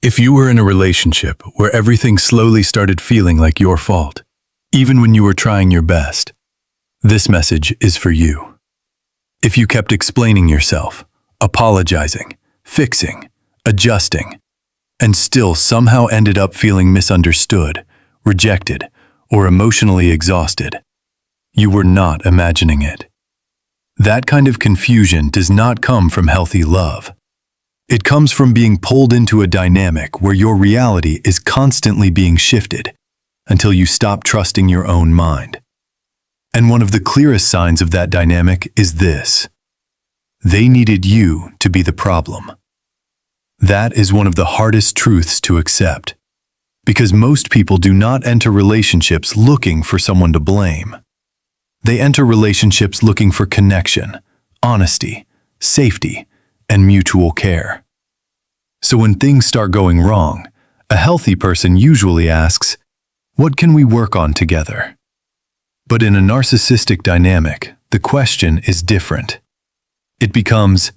If you were in a relationship where everything slowly started feeling like your fault, even when you were trying your best, this message is for you. If you kept explaining yourself, apologizing, fixing, adjusting, and still somehow ended up feeling misunderstood, rejected, or emotionally exhausted, you were not imagining it. That kind of confusion does not come from healthy love. It comes from being pulled into a dynamic where your reality is constantly being shifted until you stop trusting your own mind. And one of the clearest signs of that dynamic is this: they needed you to be the problem. That is one of the hardest truths to accept, because most people do not enter relationships looking for someone to blame. They enter relationships looking for connection, honesty, safety, and mutual care. So when things start going wrong, a healthy person usually asks, "What can we work on together?" But in a narcissistic dynamic, the question is different. It becomes,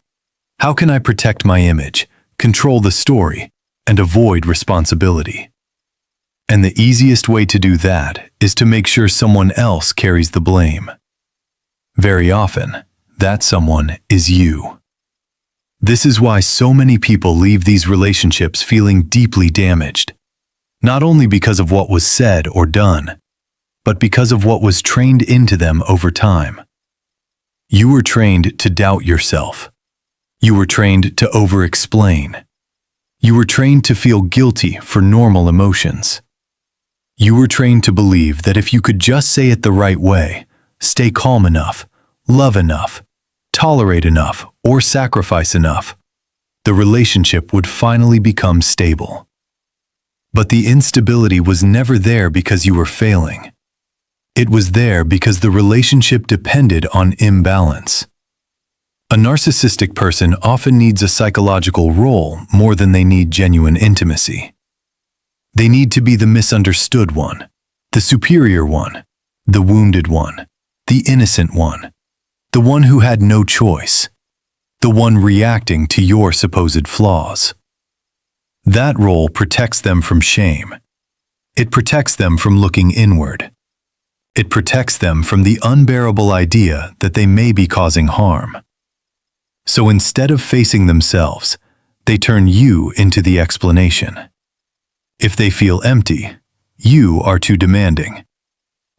"How can I protect my image, control the story, and avoid responsibility?" And the easiest way to do that is to make sure someone else carries the blame. Very often, that someone is you. This is why so many people leave these relationships feeling deeply damaged, not only because of what was said or done, but because of what was trained into them over time. You were trained to doubt yourself. You were trained to over-explain. You were trained to feel guilty for normal emotions. You were trained to believe that if you could just say it the right way, stay calm enough, love enough, tolerate enough, or sacrifice enough, the relationship would finally become stable. But the instability was never there because you were failing. It was there because the relationship depended on imbalance. A narcissistic person often needs a psychological role more than they need genuine intimacy. They need to be the misunderstood one, the superior one, the wounded one, the innocent one, the one who had no choice, the one reacting to your supposed flaws. That role protects them from shame. It protects them from looking inward. It protects them from the unbearable idea that they may be causing harm. So instead of facing themselves, they turn you into the explanation. If they feel empty, you are too demanding.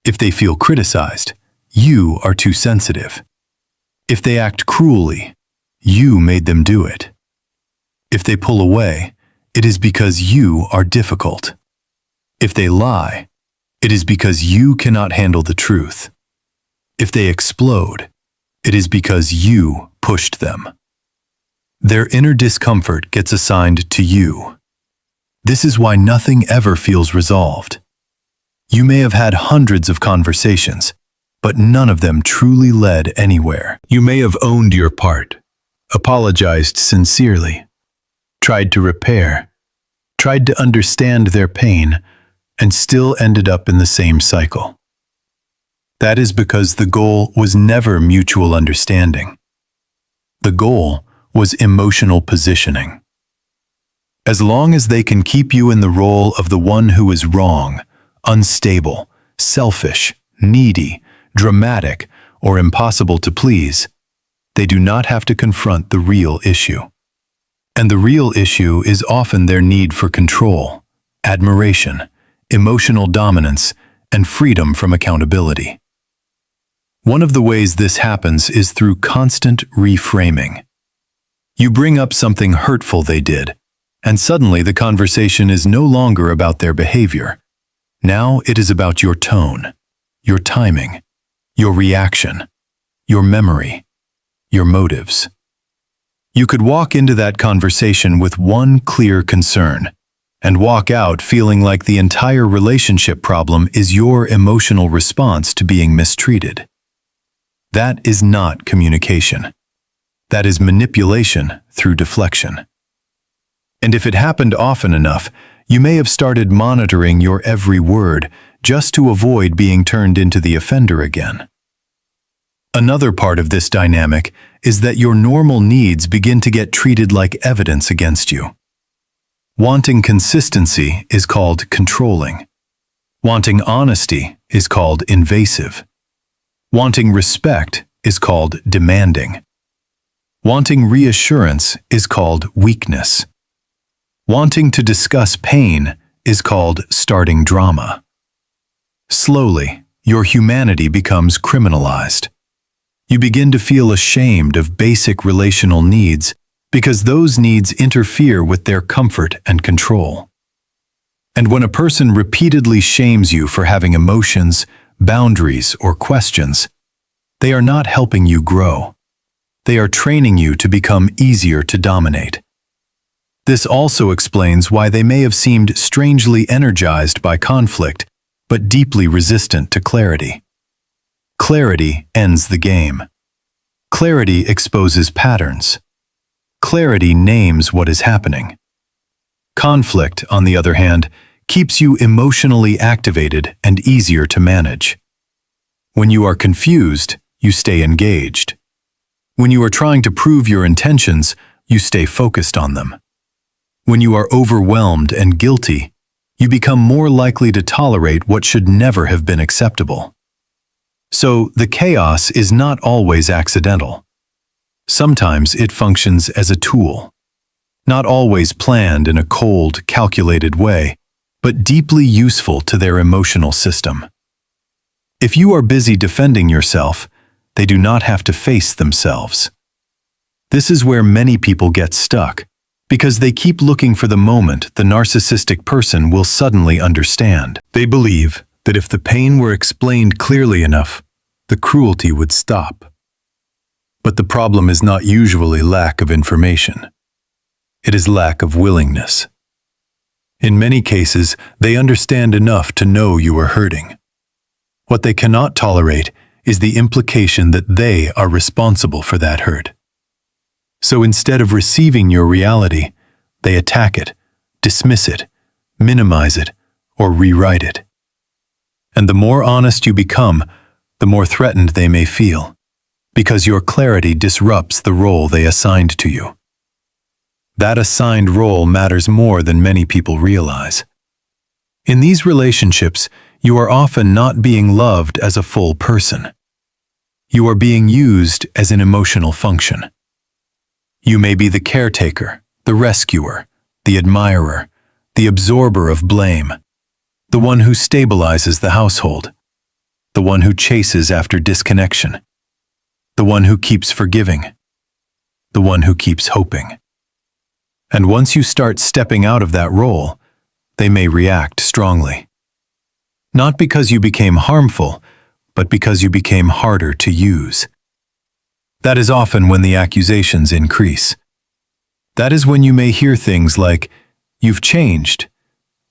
If they feel criticized, you are too sensitive. If they act cruelly, you made them do it. If they pull away, it is because you are difficult. If they lie, it is because you cannot handle the truth. If they explode, it is because you pushed them. Their inner discomfort gets assigned to you. This is why nothing ever feels resolved. You may have had hundreds of conversations, but none of them truly led anywhere. You may have owned your part, apologized sincerely, tried to repair, tried to understand their pain, and still ended up in the same cycle. That is because the goal was never mutual understanding. The goal was emotional positioning. As long as they can keep you in the role of the one who is wrong, unstable, selfish, needy, dramatic, or impossible to please, they do not have to confront the real issue. And the real issue is often their need for control, admiration, emotional dominance, and freedom from accountability. One of the ways this happens is through constant reframing. You bring up something hurtful they did, and suddenly the conversation is no longer about their behavior. Now it is about your tone, your timing, your reaction, your memory, your motives. You could walk into that conversation with one clear concern, and walk out feeling like the entire relationship problem is your emotional response to being mistreated. That is not communication. That is manipulation through deflection. And if it happened often enough, you may have started monitoring your every word just to avoid being turned into the offender again. Another part of this dynamic is that your normal needs begin to get treated like evidence against you. Wanting consistency is called controlling. Wanting honesty is called invasive. Wanting respect is called demanding. Wanting reassurance is called weakness. Wanting to discuss pain is called starting drama. Slowly, your humanity becomes criminalized. You begin to feel ashamed of basic relational needs because those needs interfere with their comfort and control. And when a person repeatedly shames you for having emotions, boundaries, or questions, they are not helping you grow. They are training you to become easier to dominate. This also explains why they may have seemed strangely energized by conflict, but deeply resistant to clarity. Clarity ends the game. Clarity exposes patterns. Clarity names what is happening. Conflict, on the other hand, keeps you emotionally activated and easier to manage. When you are confused, you stay engaged. When you are trying to prove your intentions, you stay focused on them. When you are overwhelmed and guilty, you become more likely to tolerate what should never have been acceptable. So, the chaos is not always accidental. Sometimes it functions as a tool, not always planned in a cold, calculated way, but deeply useful to their emotional system. If you are busy defending yourself, they do not have to face themselves. This is where many people get stuck, because they keep looking for the moment the narcissistic person will suddenly understand. They believe that if the pain were explained clearly enough, the cruelty would stop. But the problem is not usually lack of information. It is lack of willingness. In many cases, they understand enough to know you are hurting. What they cannot tolerate is the implication that they are responsible for that hurt. So instead of receiving your reality, they attack it, dismiss it, minimize it, or rewrite it. And the more honest you become, the more threatened they may feel, because your clarity disrupts the role they assigned to you. That assigned role matters more than many people realize. In these relationships, you are often not being loved as a full person. You are being used as an emotional function. You may be the caretaker, the rescuer, the admirer, the absorber of blame, the one who stabilizes the household, the one who chases after disconnection, the one who keeps forgiving, the one who keeps hoping. And once you start stepping out of that role, they may react strongly. Not because you became harmful, but because you became harder to use. That is often when the accusations increase. That is when you may hear things like, "You've changed.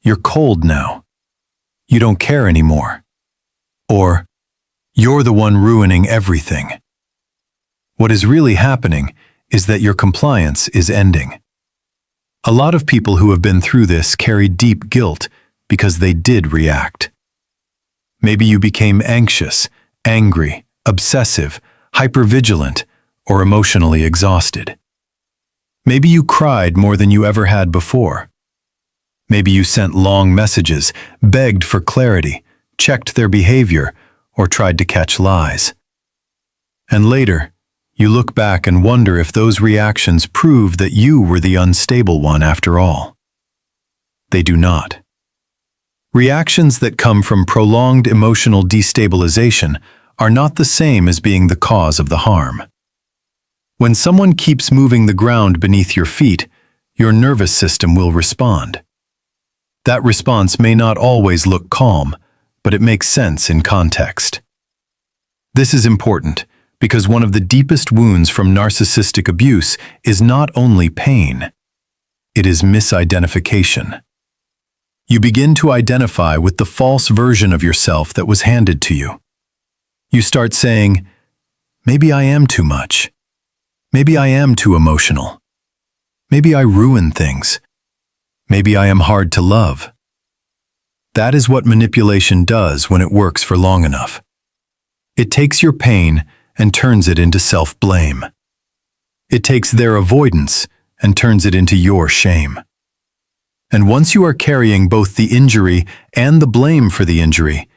You're cold now. You don't care anymore." Or, "You're the one ruining everything." What is really happening is that your compliance is ending. A lot of people who have been through this carry deep guilt because they did react. Maybe you became anxious, angry, obsessive, hypervigilant, or emotionally exhausted. Maybe you cried more than you ever had before. Maybe you sent long messages, begged for clarity, checked their behavior, or tried to catch lies. And later, you look back and wonder if those reactions prove that you were the unstable one after all. They do not. Reactions that come from prolonged emotional destabilization are not the same as being the cause of the harm. When someone keeps moving the ground beneath your feet, your nervous system will respond. That response may not always look calm, but it makes sense in context. This is important because one of the deepest wounds from narcissistic abuse is not only pain, it is misidentification. You begin to identify with the false version of yourself that was handed to you. You start saying, "Maybe I am too much. Maybe I am too emotional. Maybe I ruin things. Maybe I am hard to love." That is what manipulation does when it works for long enough. It takes your pain and turns it into self-blame. It takes their avoidance and turns it into your shame. And once you are carrying both the injury and the blame for the injury,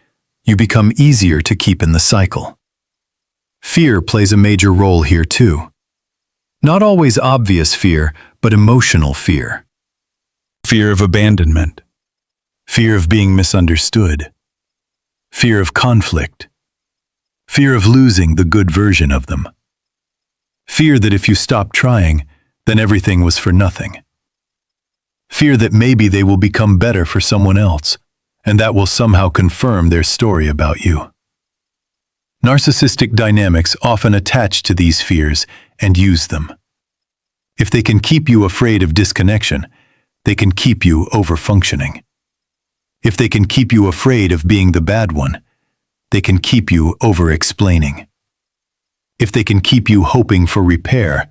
you become easier to keep in the cycle. Fear plays a major role here too. Not always obvious fear, but emotional fear. Fear of abandonment. Fear of being misunderstood. Fear of conflict. Fear of losing the good version of them. Fear that if you stop trying, then everything was for nothing. Fear that maybe they will become better for someone else, and that will somehow confirm their story about you. Narcissistic dynamics often attach to these fears and use them. If they can keep you afraid of disconnection, they can keep you over-functioning. If they can keep you afraid of being the bad one, they can keep you over-explaining. If they can keep you hoping for repair,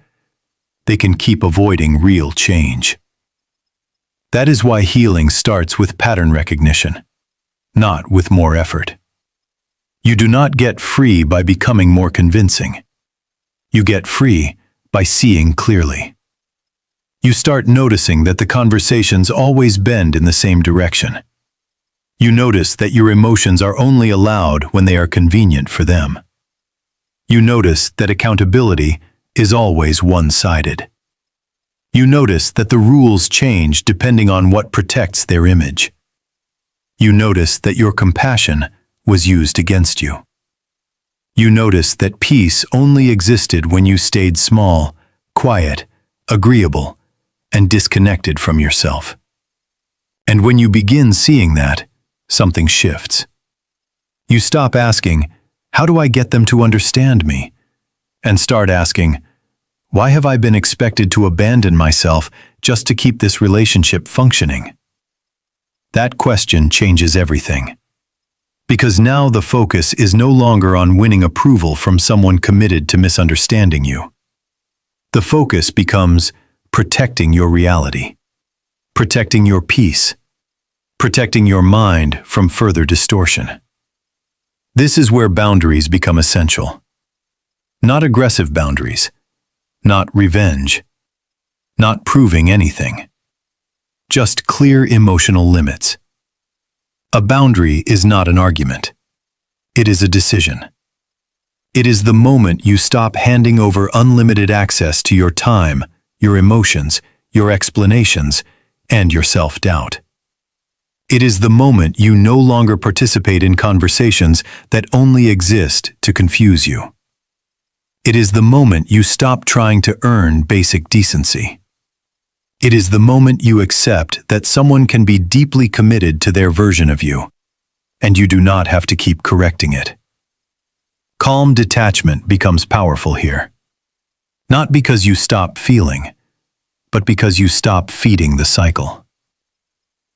they can keep avoiding real change. That is why healing starts with pattern recognition, not with more effort. You do not get free by becoming more convincing. You get free by seeing clearly. You start noticing that the conversations always bend in the same direction. You notice that your emotions are only allowed when they are convenient for them. You notice that accountability is always one-sided. You notice that the rules change depending on what protects their image. You notice that your compassion was used against you. You notice that peace only existed when you stayed small, quiet, agreeable, and disconnected from yourself. And when you begin seeing that, something shifts. You stop asking, "How do I get them to understand me?" and start asking, "Why have I been expected to abandon myself just to keep this relationship functioning?" That question changes everything. Because now the focus is no longer on winning approval from someone committed to misunderstanding you. The focus becomes protecting your reality, protecting your peace, protecting your mind from further distortion. This is where boundaries become essential. Not aggressive boundaries, not revenge, not proving anything. Just clear emotional limits. A boundary is not an argument. It is a decision. It is the moment you stop handing over unlimited access to your time, your emotions, your explanations, and your self-doubt. It is the moment you no longer participate in conversations that only exist to confuse you. It is the moment you stop trying to earn basic decency. It is the moment you accept that someone can be deeply committed to their version of you, and you do not have to keep correcting it. Calm detachment becomes powerful here. Not because you stop feeling, but because you stop feeding the cycle.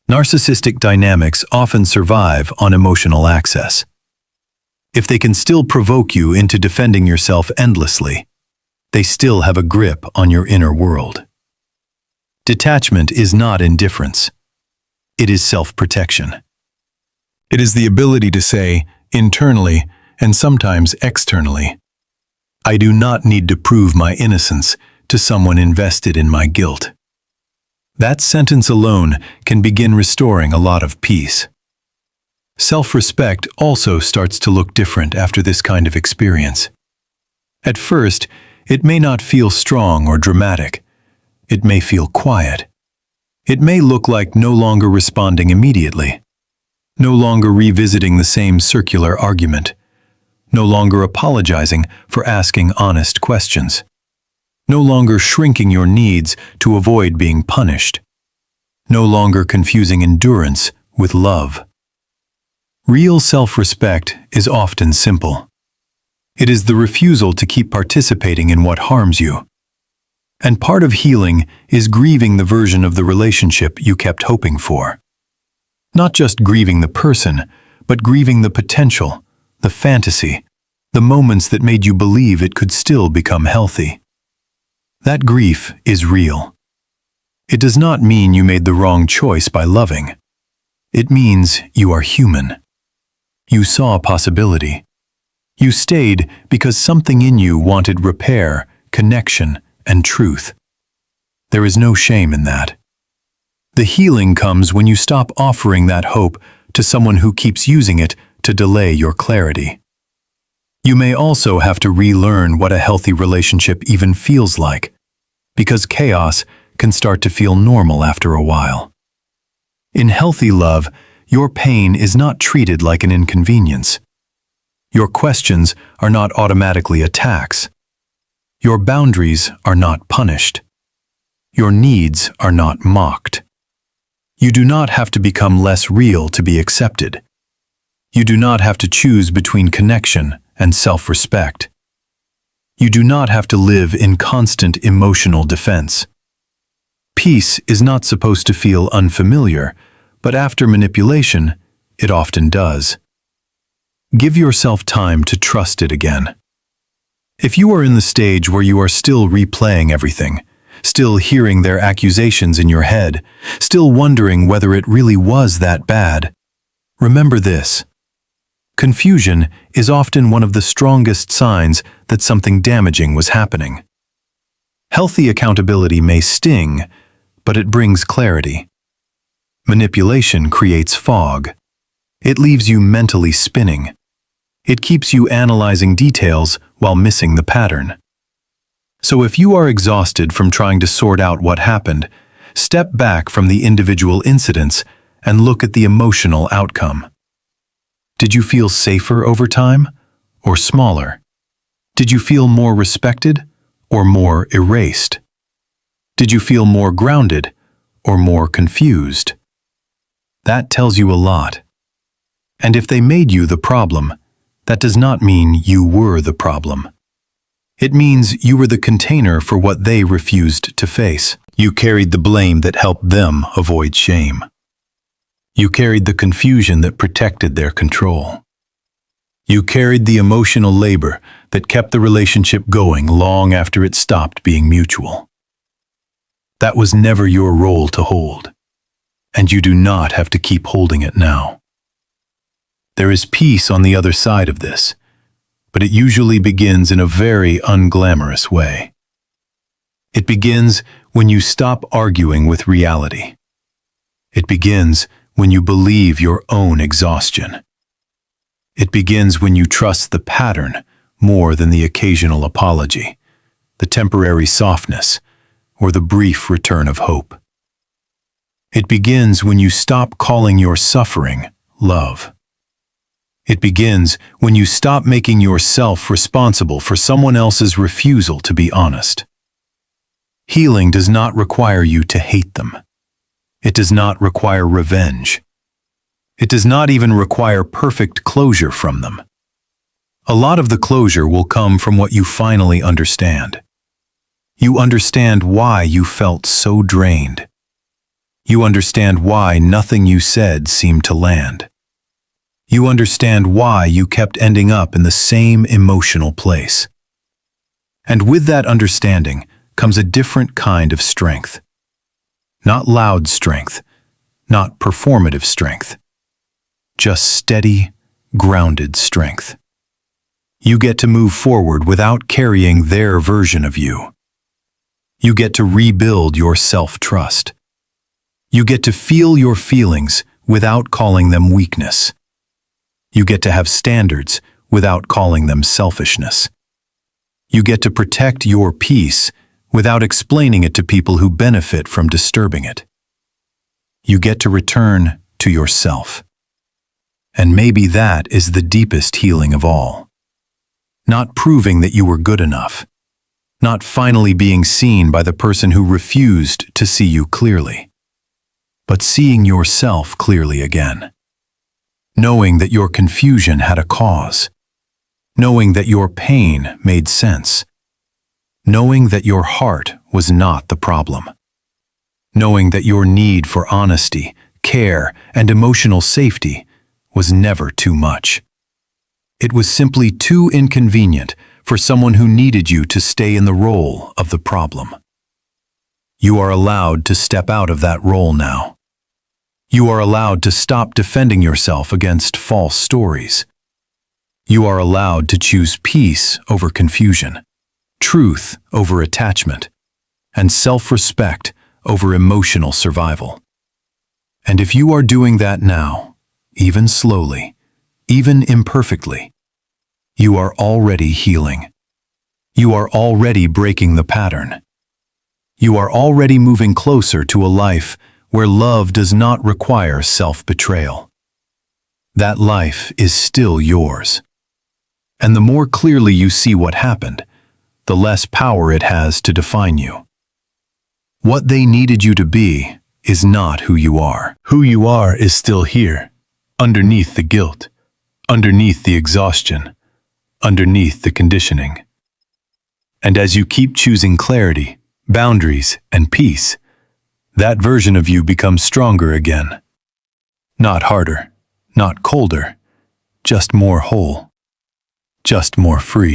Narcissistic dynamics often survive on emotional access. If they can still provoke you into defending yourself endlessly, they still have a grip on your inner world. Detachment is not indifference. It is self-protection. It is the ability to say, internally and sometimes externally, "I do not need to prove my innocence to someone invested in my guilt." That sentence alone can begin restoring a lot of peace. Self-respect also starts to look different after this kind of experience. At first, it may not feel strong or dramatic. It may feel quiet. It may look like no longer responding immediately, no longer revisiting the same circular argument, no longer apologizing for asking honest questions, no longer shrinking your needs to avoid being punished, no longer confusing endurance with love. Real self-respect is often simple. It is the refusal to keep participating in what harms you. And part of healing is grieving the version of the relationship you kept hoping for. Not just grieving the person, but grieving the potential, the fantasy, the moments that made you believe it could still become healthy. That grief is real. It does not mean you made the wrong choice by loving. It means you are human. You saw a possibility. You stayed because something in you wanted repair, connection, and truth. There is no shame in that. The healing comes when you stop offering that hope to someone who keeps using it to delay your clarity. You may also have to relearn what a healthy relationship even feels like, because chaos can start to feel normal after a while. In healthy love, your pain is not treated like an inconvenience. Your questions are not automatically attacks. Your boundaries are not punished. Your needs are not mocked. You do not have to become less real to be accepted. You do not have to choose between connection and self-respect. You do not have to live in constant emotional defense. Peace is not supposed to feel unfamiliar, but after manipulation, it often does. Give yourself time to trust it again. If you are in the stage where you are still replaying everything, still hearing their accusations in your head, still wondering whether it really was that bad, remember this. Confusion is often one of the strongest signs that something damaging was happening. Healthy accountability may sting, but it brings clarity. Manipulation creates fog. It leaves you mentally spinning. It keeps you analyzing details while missing the pattern. So if you are exhausted from trying to sort out what happened, step back from the individual incidents and look at the emotional outcome. Did you feel safer over time or smaller? Did you feel more respected or more erased? Did you feel more grounded or more confused? That tells you a lot. And if they made you the problem, that does not mean you were the problem. It means you were the container for what they refused to face. You carried the blame that helped them avoid shame. You carried the confusion that protected their control. You carried the emotional labor that kept the relationship going long after it stopped being mutual. That was never your role to hold, and you do not have to keep holding it now. There is peace on the other side of this, but it usually begins in a very unglamorous way. It begins when you stop arguing with reality. It begins when you believe your own exhaustion. It begins when you trust the pattern more than the occasional apology, the temporary softness, or the brief return of hope. It begins when you stop calling your suffering love. It begins when you stop making yourself responsible for someone else's refusal to be honest. Healing does not require you to hate them. It does not require revenge. It does not even require perfect closure from them. A lot of the closure will come from what you finally understand. You understand why you felt so drained. You understand why nothing you said seemed to land. You understand why you kept ending up in the same emotional place. And with that understanding comes a different kind of strength. Not loud strength, not performative strength. Just steady, grounded strength. You get to move forward without carrying their version of you. You get to rebuild your self-trust. You get to feel your feelings without calling them weakness. You get to have standards without calling them selfishness. You get to protect your peace without explaining it to people who benefit from disturbing it. You get to return to yourself. And maybe that is the deepest healing of all. Not proving that you were good enough. Not finally being seen by the person who refused to see you clearly. But seeing yourself clearly again. Knowing that your confusion had a cause. Knowing that your pain made sense. Knowing that your heart was not the problem. Knowing that your need for honesty, care, and emotional safety was never too much. It was simply too inconvenient for someone who needed you to stay in the role of the problem. You are allowed to step out of that role now. You are allowed to stop defending yourself against false stories. You are allowed to choose peace over confusion, truth over attachment, and self-respect over emotional survival. And if you are doing that now, even slowly, even imperfectly, you are already healing. You are already breaking the pattern. You are already moving closer to a life where love does not require self-betrayal. That life is still yours. And the more clearly you see what happened, the less power it has to define you. What they needed you to be is not who you are. Who you are is still here, underneath the guilt, underneath the exhaustion, underneath the conditioning. And as you keep choosing clarity, boundaries, and peace, that version of you becomes stronger again. Not harder, not colder, just more whole, just more free.